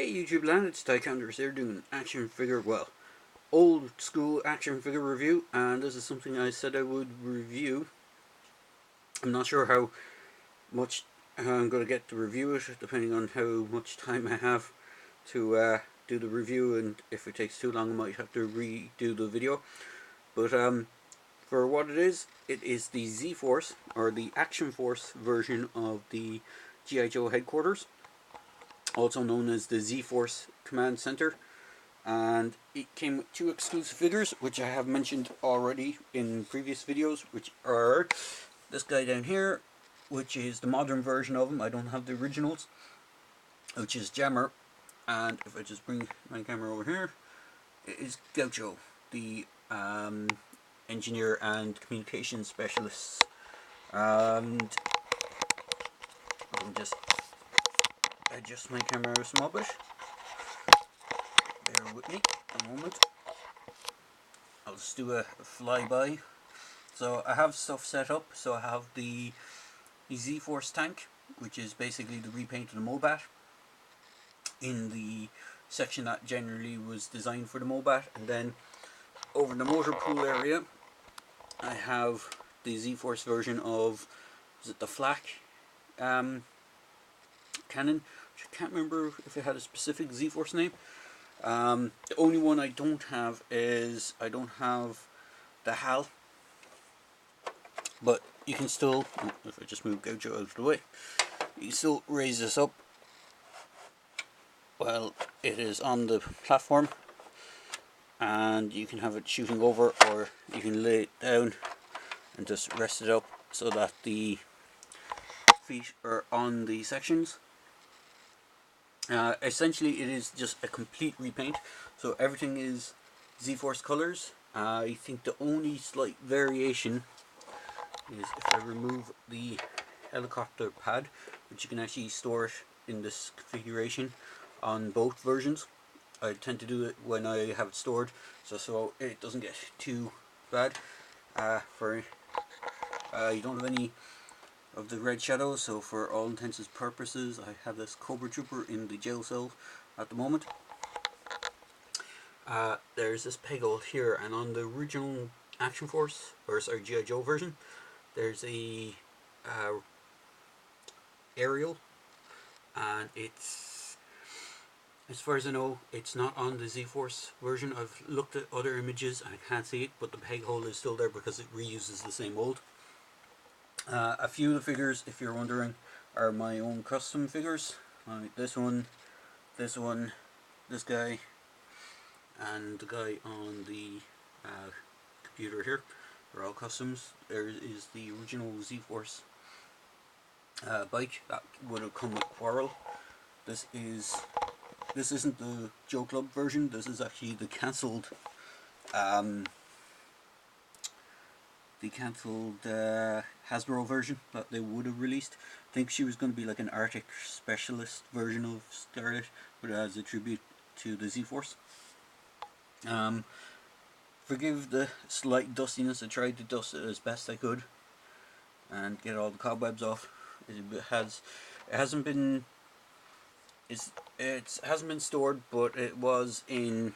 Hey YouTube land, it's Tycounters here doing action figure, well, old school action figure review, and this is something I said I would review. I'm not sure how much I'm going to get to review it, depending on how much time I have to do the review, and if it takes too long I might have to redo the video. But for what it is the Z-Force, or the Action Force version of the G.I. Joe headquarters, also known as the Z-Force Command Center, and it came with two exclusive figures which I have mentioned already in previous videos, which are this guy down here, which is the modern version of him. I don't have the originals, which is Jammer, and if I just bring my camera over here, it is Gaucho, the engineer and communications specialist. And I'll just adjust my camera a small bit. Bear with me a moment. I'll just do a flyby. So I have stuff set up. So I have the Z-Force tank, which is basically the repaint of the Mobat, in the section that generally was designed for the Mobat. And then over in the motor pool area, I have the Z-Force version of, is it the Flak cannon? Which I can't remember if it had a specific Z-Force name. The only one I don't have is, I don't have the HAL, but you can still, if I just move Gaucho out of the way, you can still raise this up while it is on the platform, and you can have it shooting over, or you can lay it down and just rest it up so that the feet are on the sections. Essentially it is just a complete repaint, so everything is Z-Force colors. I think the only slight variation is if I remove the helicopter pad, which you can actually store it in this configuration on both versions. I tend to do it when I have it stored, so it doesn't get too bad. You don't have any of the red shadows, so for all intents and purposes I have this Cobra Trooper in the jail cell at the moment. There's this peg hole here, and on the original Action Force, or sorry, G.I. Joe version, there's a aerial, and it's, as far as I know, it's not on the Z-Force version. I've looked at other images and I can't see it, but the peg hole is still there because it reuses the same mold. A few of the figures, if you're wondering, are my own custom figures. This one, this guy, and the guy on the computer here are all customs. There is the original Z-Force bike that would have come with Quarrel. This isn't the Joe Club version. This is actually the cancelled Hasbro version that they would have released. I think she was going to be like an Arctic specialist version of Scarlet, but as a tribute to the Z-Force. Forgive the slight dustiness. I tried to dust it as best I could and get all the cobwebs off. It hasn't been stored, but it was in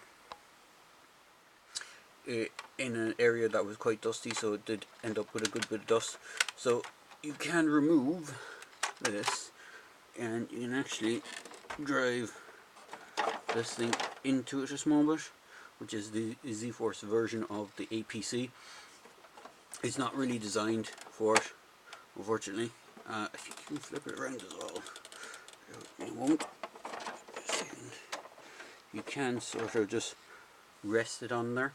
an area that was quite dusty, so it did end up with a good bit of dust. So you can remove this, and you can actually drive this thing into it a small bit, which is the Z-Force version of the APC. It's not really designed for it, unfortunately. I think you can flip it around as well. You won't. You can sort of just rest it on there.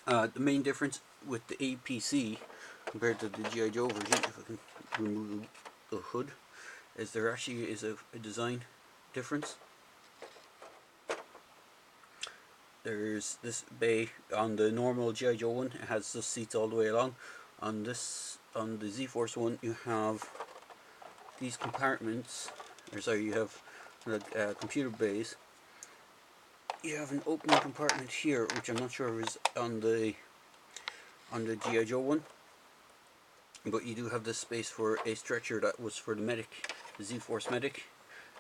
The main difference with the APC compared to the G.I. Joe version, if I can remove the hood, is there actually is a design difference. There's this bay on the normal G.I. Joe one, it has the seats all the way along. On the Z-Force one, you have these compartments, or sorry, you have the computer bays. You have an opening compartment here, which I'm not sure is on the G.I. Joe one, but you do have this space for a stretcher that was for the medic, the Z-Force medic,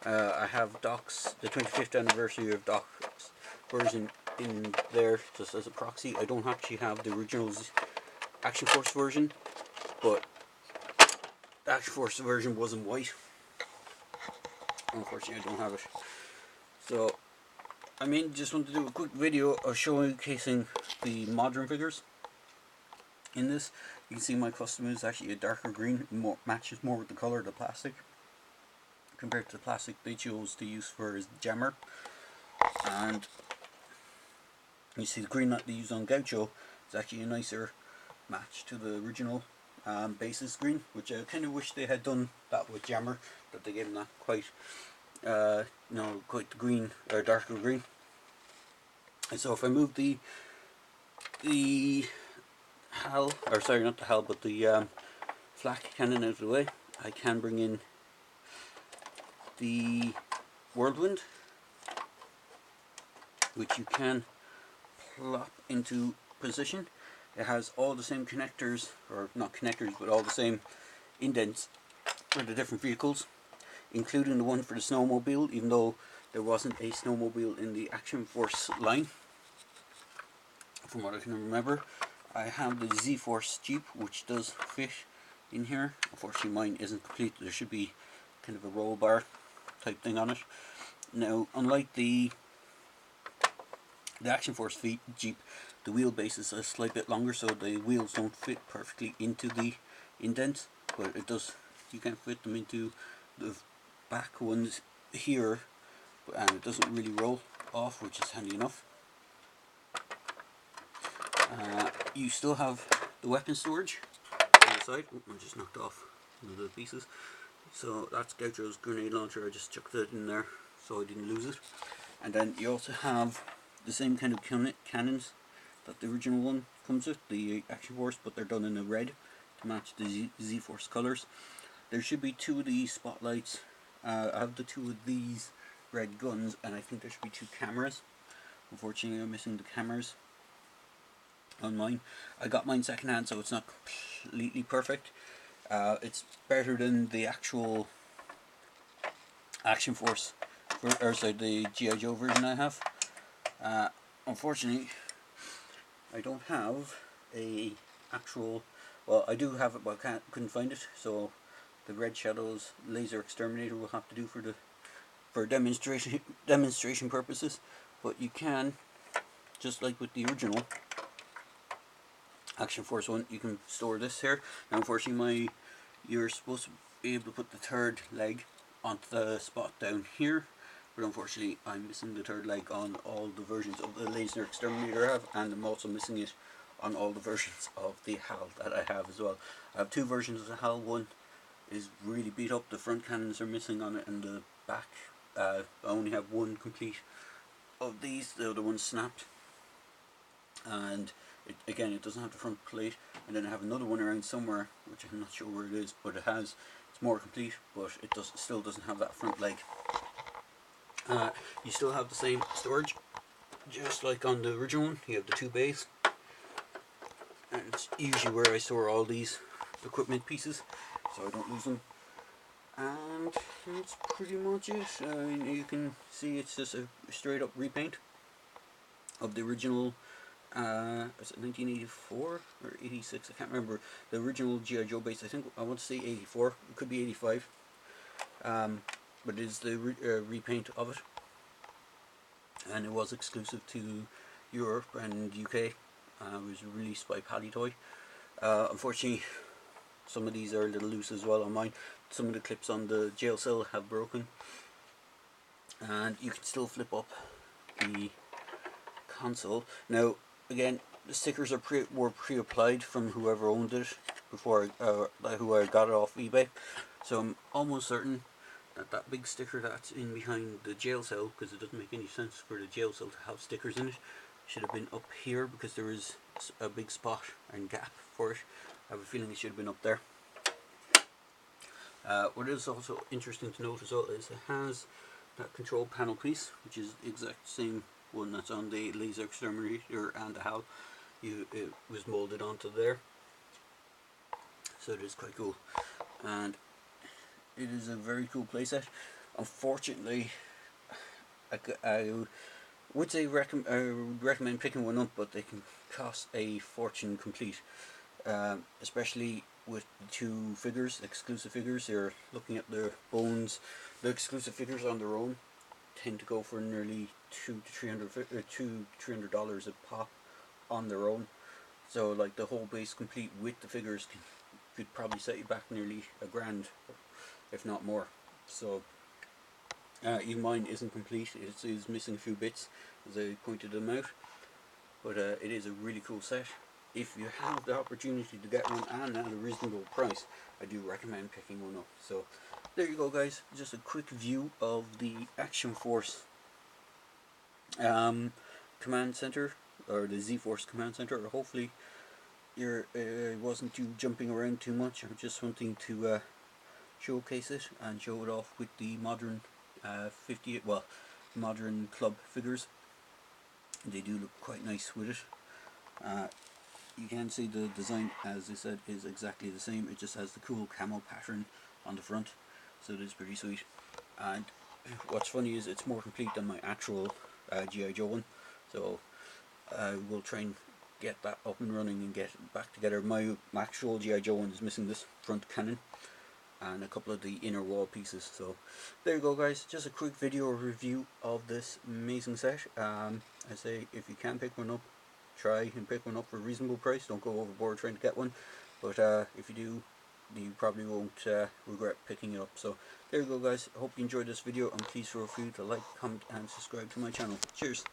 I have Doc's, the 25th anniversary of Doc's version in there just as a proxy. I don't actually have the original Action Force version, but the Action Force version was in white. Unfortunately, I don't have it. So, I mean, just want to do a quick video of showcasing the modern figures in this. You can see my custom is actually a darker green, matches more with the color of the plastic compared to the plastic they chose to use for his jammer. And you see the green that they used on Gaucho is actually a nicer match to the original basis green, which I kind of wish they had done that with jammer, that they gave him that quite quite the green or darker green. And so if I move the HAL, or sorry, not the HAL, but the flak cannon out of the way, I can bring in the Whirlwind, which you can plop into position. It has all the same connectors, or not connectors, but all the same indents for the different vehicles, including the one for the snowmobile, even though there wasn't a snowmobile in the Action Force line, from what I can remember. I have the Z-Force Jeep, which does fit in here. Unfortunately mine isn't complete. There should be kind of a roll bar type thing on it. Now, unlike the Action Force Jeep, the wheelbase is a slight bit longer, so the wheels don't fit perfectly into the indents, but it does, you can fit them into the back ones here, and it doesn't really roll off, which is handy enough. You still have the weapon storage on the side. Oh, I just knocked off one of the pieces. So that's Gaucho's grenade launcher. I just chucked it in there so I didn't lose it. And then you also have the same kind of cannons that the original one comes with, the Action Force, but they're done in a red to match the Z-Force colours. There should be two of these spotlights. I have the two of these red guns, and I think there should be two cameras. Unfortunately, I'm missing the cameras on mine. I got mine second hand, so it's not completely perfect. It's better than the actual Action Force, or sorry, the G.I. Joe version I have. Unfortunately, I don't have a actual, well, I do have it, but I couldn't find it, so the Red Shadows laser exterminator will have to do for demonstration purposes. But you can, just like with the original Action Force one, you can store this here. Now, unfortunately, you're supposed to be able to put the third leg onto the spot down here, but unfortunately I'm missing the third leg on all the versions of the laser exterminator I have, and I'm also missing it on all the versions of the HAL that I have as well. I have two versions of the HAL. One is really beat up, the front cannons are missing on it, and the back, I only have one complete of these, the other one's snapped, and again it doesn't have the front plate. And then I have another one around somewhere, which I'm not sure where it is, but it's more complete, but it still doesn't have that front leg. You still have the same storage, just like on the original one. You have the two bays, and it's usually where I store all these equipment pieces, so I don't lose them. And that's pretty much it. You can see it's just a straight up repaint of the original, is it 1984 or 86? I can't remember. The original G.I. Joe base, I want to say 84, it could be 85. But it is the repaint of it, and it was exclusive to Europe and UK. It was released by Palitoy. Unfortunately, some of these are a little loose as well on mine. Some of the clips on the jail cell have broken, and you can still flip up the console. Now, again, the stickers were pre-applied from whoever owned it before, who I got it off eBay. So I'm almost certain that big sticker that's in behind the jail cell, because it doesn't make any sense for the jail cell to have stickers in it, should have been up here, because there is a big spot and gap for it. I have a feeling it should have been up there. What is also interesting to note as well is it has that control panel piece, which is the exact same one that's on the laser exterminator and the HAL. It was molded onto there, so it is quite cool, and it is a very cool playset. Unfortunately, I would say I would recommend picking one up, but they can cost a fortune complete. Especially with the two figures, exclusive figures. You're looking at the bones. The exclusive figures on their own tend to go for nearly $200 a pop on their own. So like the whole base complete with the figures could probably set you back nearly $1,000, if not more. So even mine isn't complete. It is missing a few bits as I pointed them out. But it is a really cool set. If you have the opportunity to get one and at a reasonable price, I do recommend picking one up. So there you go, guys. Just a quick view of the Action Force command center, or the Z-Force command center. Hopefully you're wasn't too jumping around too much. I'm just wanting to showcase it and show it off with the modern modern club figures. They do look quite nice with it. You can see the design, as I said, is exactly the same. It just has the cool camo pattern on the front, so it is pretty sweet. And what's funny is it's more complete than my actual G.I. Joe one, so I will try and get that up and running and get it back together. My actual G.I. Joe one is missing this front cannon and a couple of the inner wall pieces. So there you go, guys, just a quick video review of this amazing set. I say if you can pick one up, try and pick one up for a reasonable price. Don't go overboard trying to get one, but if you do, you probably won't regret picking it up. So there you go, guys. I hope you enjoyed this video, and please feel free to like, comment and subscribe to my channel. Cheers.